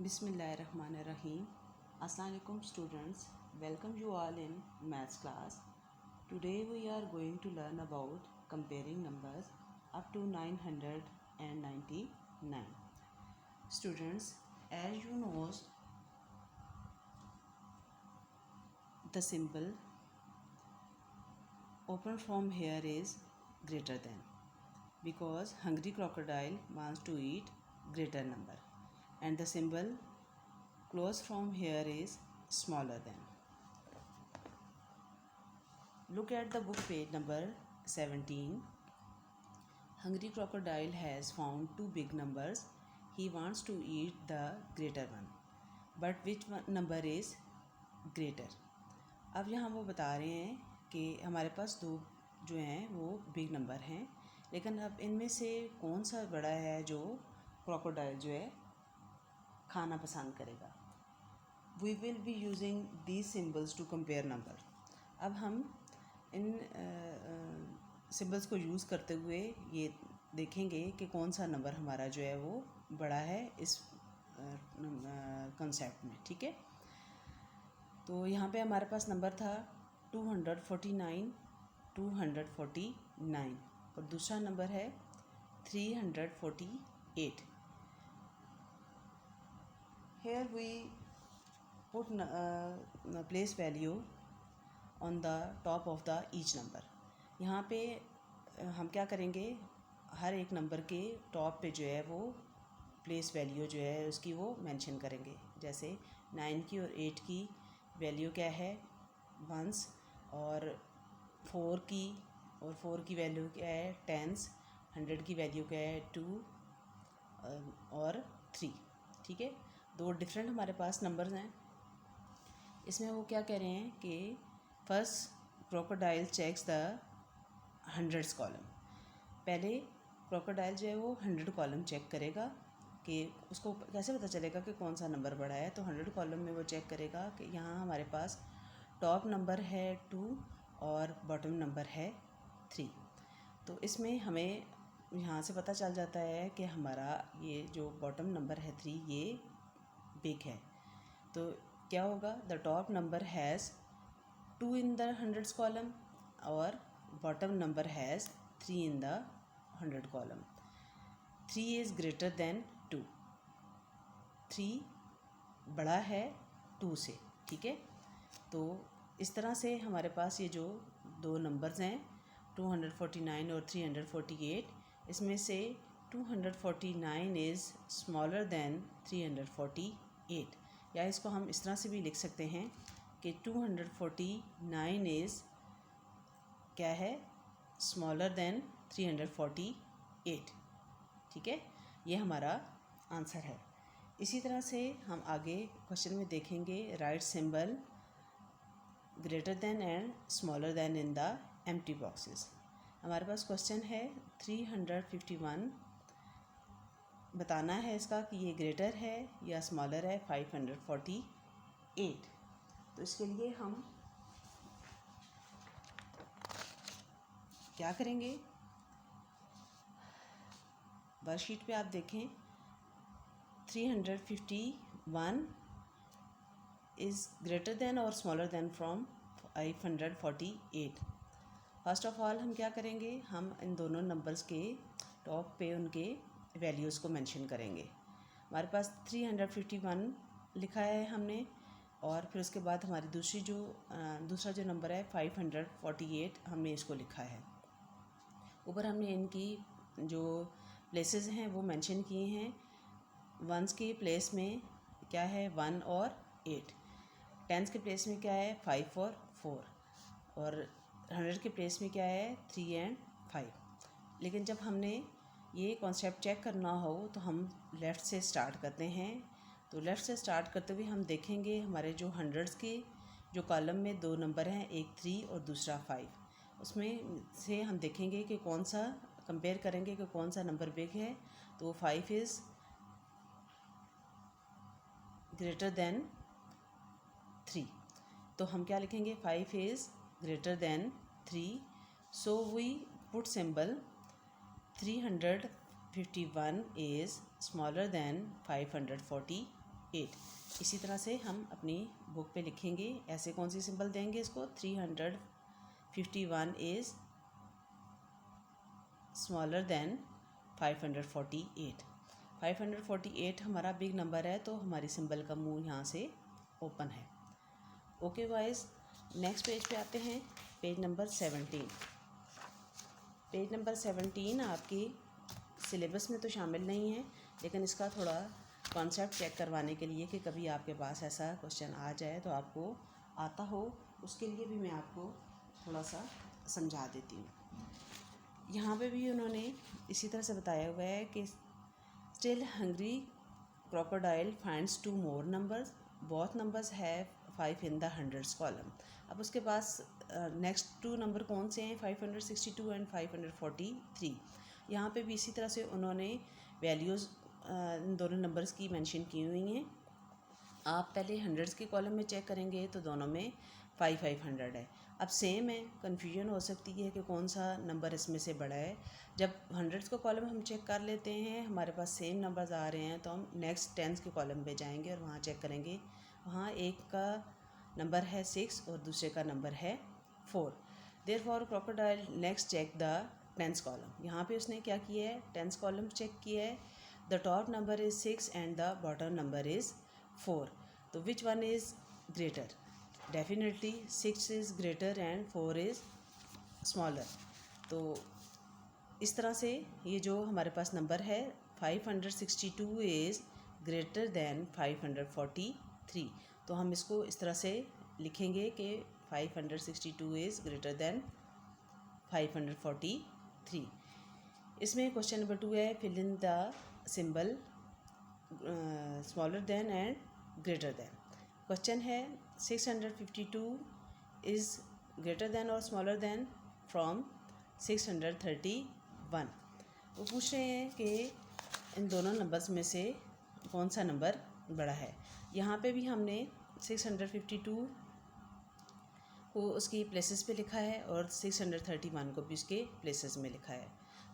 Bismillahirrahmanirrahim. Assalamu alaikum students. Welcome you all in maths class. Today we are going to learn about comparing numbers up to 999. Students, as you know, the symbol open from here is greater than, because hungry crocodile wants to eat greater number, and the symbol close from here is smaller than. Look at the book page number 17. Hungry crocodile has found two big numbers. He wants to eat the greater one. But which one number is greater? अब यहाँ वो बता रहे हैं कि हमारे पास दो जो हैं वो बिग नंबर हैं, लेकिन अब इनमें से कौन सा बड़ा है जो क्रोकोडाइल जो है खाना पसंद करेगा. We will be using these symbols to compare number. अब हम इन सिम्बल्स को यूज़ करते हुए ये देखेंगे कि कौन सा नंबर हमारा जो है वो बड़ा है इस कॉन्सेप्ट में. ठीक है, तो यहाँ पे हमारे पास नंबर था 249 और दूसरा नंबर है 348. Here we put place value on the top of the each number. यहाँ पे हम क्या करेंगे, हर एक नंबर के टॉप पे जो है वो प्लेस वैल्यू जो है उसकी वो मेंशन करेंगे. जैसे 9 की और 8 की वैल्यू क्या है, वंस, और 4 की वैल्यू क्या है, टेंस. 100 की वैल्यू क्या है, 2 और 3. ठीक है, दो डिफरेंट हमारे पास नंबर्स हैं. इसमें वो क्या कह रहे हैं कि first crocodile checks the hundreds column. पहले क्रोकोडाइल जो है वो 100 कॉलम चेक करेगा कि उसको कैसे पता चलेगा कि कौन सा नंबर बड़ा है. तो 100 कॉलम में वो चेक करेगा कि यहाँ हमारे पास टॉप नंबर है 2 और बॉटम नंबर है 3. तो इसमें हमें यहाँ से पता चल जाता है कि हमारा ये जो बॉटम नंबर है 3 ये बिग है. तो क्या होगा, the top number has 2 in the hundreds column और bottom number has 3 in the 100 column. 3 is greater than 2. 3 बड़ा है 2 से. ठीक है, तो इस तरह से हमारे पास ये जो दो नंबर्स हैं 249 और 348, इसमें से 249 इज़ स्मॉलर दैन 348. या इसको हम इस तरह से भी लिख सकते हैं कि 249 इज़ क्या है, स्मॉलर दैन 348. ठीक है, ये हमारा आंसर है. इसी तरह से हम आगे क्वेश्चन में देखेंगे right symbol greater than and smaller than in the empty boxes. हमारे पास क्वेश्चन है 351. बताना है इसका कि ये ग्रेटर है या स्मॉलर है 548. तो इसके लिए हम क्या करेंगे, वर्कशीट पे आप देखें 351 इज़ ग्रेटर देन और smaller than from 548. First of all हम क्या करेंगे, हम इन दोनों नंबर्स के टॉप पे उनके वैल्यूज़ को मेंशन करेंगे. हमारे पास 351 लिखा है हमने, और फिर उसके बाद हमारी दूसरा जो नंबर है 548 हमने इसको लिखा है. ऊपर हमने इनकी जो प्लेसेस हैं वो मेंशन किए हैं. वंस के प्लेस में क्या है 1 और 8. टेंस के प्लेस में क्या है 5 और 4, और 100 के प्लेस में क्या है 3 और 5. लेकिन जब हमने ये कॉन्सेप्ट चेक करना हो तो हम लेफ़्ट से स्टार्ट करते हैं. तो लेफ़्ट से स्टार्ट करते हुए हम देखेंगे हमारे जो हंड्रेड्स के जो कॉलम में दो नंबर हैं, एक 3 और दूसरा 5. उसमें से हम देखेंगे कि कौन सा कंपेयर करेंगे कि कौन सा नंबर बिग है. तो 5 इज़ ग्रेटर दैन 3. तो हम क्या लिखेंगे, 5 is greater than 3. So we put symbol 351 is smaller than 548. 8। इसी तरह से हम अपनी बुक पे लिखेंगे। ऐसे कौन सी सिंबल देंगे इसको? 351 इज़ स्मॉलर देन 548। 548 हमारा बिग नंबर है, तो हमारी सिंबल का मुंह यहाँ से ओपन है। ओके वाइज, नेक्स्ट पेज पे आते हैं, पेज नंबर 17। पेज नंबर 17 आपकी सिलेबस में तो शामिल नहीं है, लेकिन इसका थोड़ा कॉन्सेप्ट चेक करवाने के लिए कि कभी आपके पास ऐसा क्वेश्चन आ जाए तो आपको आता हो, उसके लिए भी मैं आपको थोड़ा सा समझा देती हूँ। यहाँ पे भी उन्होंने इसी तरह से बताया हुआ है कि still hungry crocodile finds 2 more numbers, both numbers have 5 in the hundreds column. अब उसके पास नेक्स्ट 2 नंबर कौन से हैं? 562 एंड 543। यहाँ पे भी इसी तरह से उन्होंने वैल्यूज़ इन दोनों नंबर्स की मेंशन की हुई हैं। आप पहले हंड्रेड्स के कॉलम में चेक करेंगे तो दोनों में 500 है। अब सेम है, कन्फ्यूजन हो सकती है कि कौन सा नंबर इसमें से बड़ा है। जब हंड्रेड्स का कॉलम हम चेक कर लेते हैं, हमारे पास सेम नंबर्स आ रहे हैं, तो हम नेक्स्ट टेंस के कॉलम पे जाएंगे और वहाँ चेक करेंगे। वहाँ एक का नंबर है 6 और दूसरे का नंबर है 4। Therefore crocodile next check the tens column. यहाँ पे उसने क्या किया है? टेंस कॉलम चेक किया है। The top number is 6 and the bottom number is 4। तो which one is greater? Definitely 6 is greater and 4 is smaller. तो इस तरह से ये जो हमारे पास नंबर है 562 इज़ ग्रेटर दैन 543। तो हम इसको इस तरह से लिखेंगे कि 562 इज़ ग्रेटर दैन 543। इसमें क्वेश्चन नंबर 2 है, fill in the symbol smaller than and greater than. Question है 652 इज़ ग्रेटर देन और स्मॉलर देन फ्रॉम 631। वो पूछ रहे हैं कि इन दोनों नंबर्स में से कौन सा नंबर बड़ा है। यहाँ पे भी हमने 652 को उसकी प्लेसेस पे लिखा है और 631 को भी उसके प्लेसेस में लिखा है।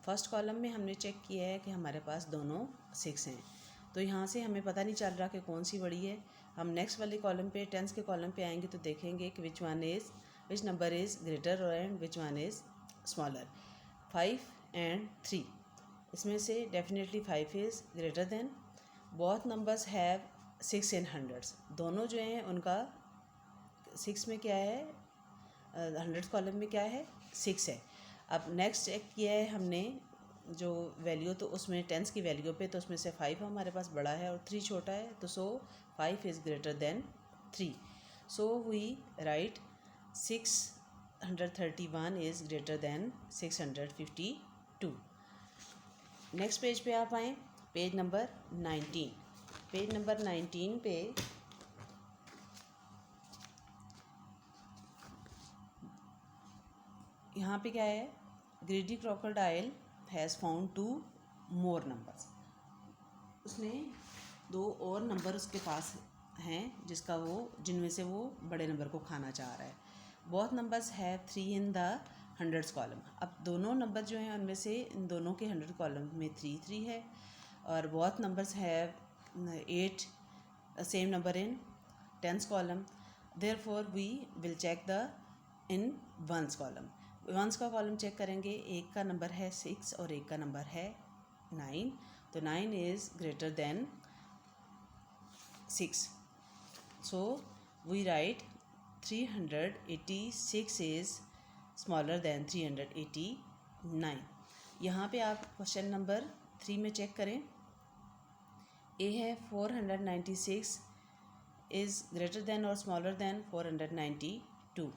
फर्स्ट कॉलम में हमने चेक किया है कि हमारे पास दोनों 6 हैं, तो यहाँ से हमें पता नहीं चल रहा कि कौन सी बड़ी है। हम नेक्स्ट वाले कॉलम पे, टेंस के कॉलम पे आएंगे तो देखेंगे कि which number is greater and which one is smaller. 5 and 3, इसमें से definitely 5 is greater then. Both numbers have 6 in hundreds. दोनों जो हैं उनका 6 में क्या है, हंड्रेड्स कॉलम में क्या है, 6 है। अब नेक्स्ट चेक किया है हमने जो वैल्यू, तो उसमें टेंस की वैल्यू पे, तो उसमें से 5 हमारे पास बड़ा है और 3 छोटा है, तो so 5 is greater than 3। So we write 631 is greater than 652। Next page पे आप आएँ, पेज नंबर 19। पेज नंबर 19 पे यहाँ पे क्या है, ग्रेडी crocodile has found 2 more numbers. उसने 2 और नंबर उसके पास हैं जिनमें से वो बड़े नंबर को खाना चाह रहा है। Both numbers have 3 in the hundreds column. अब दोनों नंबर जो हैं उनमें से इन दोनों के 100 कॉलम में 3 है, और both numbers have 8 same number in tens column. Therefore we will check the in ones column. Ones का कॉलम चेक करेंगे, एक का नंबर है 6 और एक का नंबर है 9, तो 9 is greater than 6। So we write 386 is smaller than 389। यहाँ पे आप क्वेश्चन नंबर 3 में चेक करें, ए है 496 इज़ ग्रेटर देन और स्मॉलर देन 492।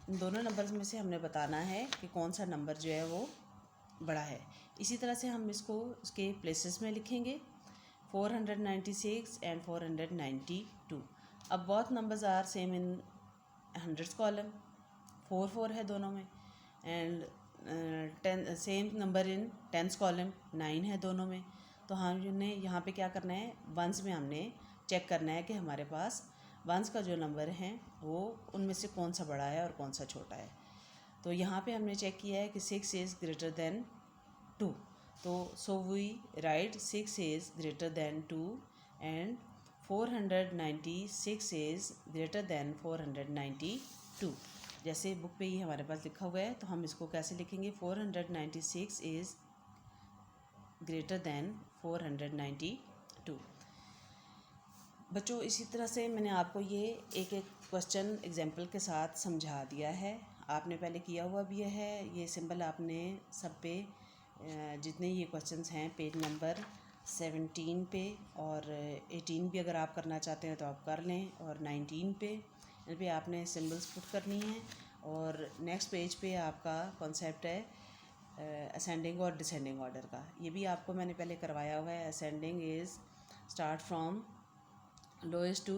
इन दोनों नंबर्स में से हमने बताना है कि कौन सा नंबर जो है वो बड़ा है। इसी तरह से हम इसको उसके प्लेसेस में लिखेंगे, 496 एंड 492। अब both numbers are same in hundreds column, 4 है दोनों में, and same number in tens column, 9 है दोनों में। तो हमने यहाँ पे क्या करना है, वंस में हमने चेक करना है कि हमारे पास वंस का जो नंबर है वो उनमें से कौन सा बड़ा है और कौन सा छोटा है। तो यहाँ पे हमने चेक किया है कि 6 इज़ ग्रेटर देन 2, तो so we write 6 is greater than 2 and 496 is greater than 492। जैसे बुक पे ही हमारे पास लिखा हुआ है, तो हम इसको कैसे लिखेंगे? 496 इज़ ग्रेटर दैन 492। बच्चों, इसी तरह से मैंने आपको ये एक एक क्वेश्चन एग्जाम्पल के साथ समझा दिया है। आपने पहले किया हुआ भी है। ये सिंबल आपने सब पे जितने ये क्वेश्चंस हैं पेज नंबर 17 पे और 18 भी अगर आप करना चाहते हैं तो आप कर लें, और 19 पे इन पे आपने सिंबल्स पुट करनी है। और नेक्स्ट पेज पे आपका कॉन्सेप्ट है असेंडिंग और डिसेंडिंग ऑर्डर का। ये भी आपको मैंने पहले करवाया हुआ है। Ascending is start from lowest to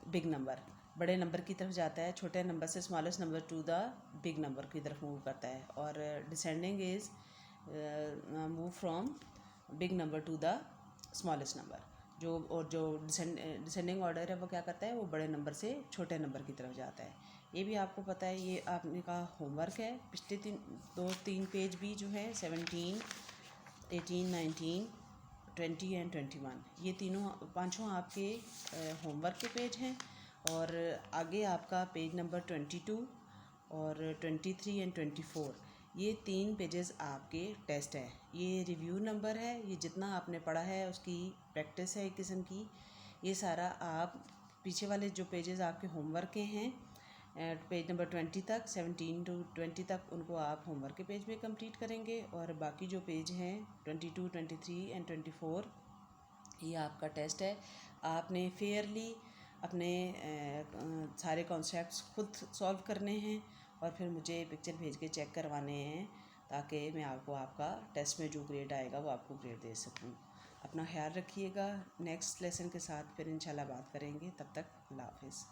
big number, बड़े नंबर की तरफ जाता है, छोटे नंबर से smallest number to the big number की तरफ मूव करता है। और descending is move from big number to the smallest number. जो डिसेंडिंग ऑर्डर है वो क्या करता है? वो बड़े नंबर से छोटे नंबर की तरफ जाता है। ये भी आपको पता है, ये आपने का होमवर्क है। पिछले तीन पेज भी जो है 17, 18, 19, 20 एंड 21, ये पांचों आपके होमवर्क के पेज हैं। और आगे आपका पेज नंबर 22 और 23 एंड 24, ये 3 पेजेस आपके टेस्ट है। ये रिव्यू नंबर है, ये जितना आपने पढ़ा है उसकी प्रैक्टिस है एक किस्म की। ये सारा आप पीछे वाले जो पेजेस आपके होमवर्क के हैं पेज नंबर 20 तक, 17 टू 20 तक, उनको आप होमवर्क के पेज में कंप्लीट करेंगे। और बाकी जो पेज हैं 22, 23 एंड 24, ये आपका टेस्ट है। आपने फेयरली अपने सारे कॉन्सेप्ट्स खुद सॉल्व करने हैं और फिर मुझे पिक्चर भेज के चेक करवाने हैं, ताकि मैं आपको आपका टेस्ट में जो ग्रेड आएगा वो आपको ग्रेड दे सकूं। अपना ख्याल रखिएगा। नेक्स्ट लेसन के साथ फिर इंशाल्लाह बात करेंगे। तब तक अल्लाह हाफिज़।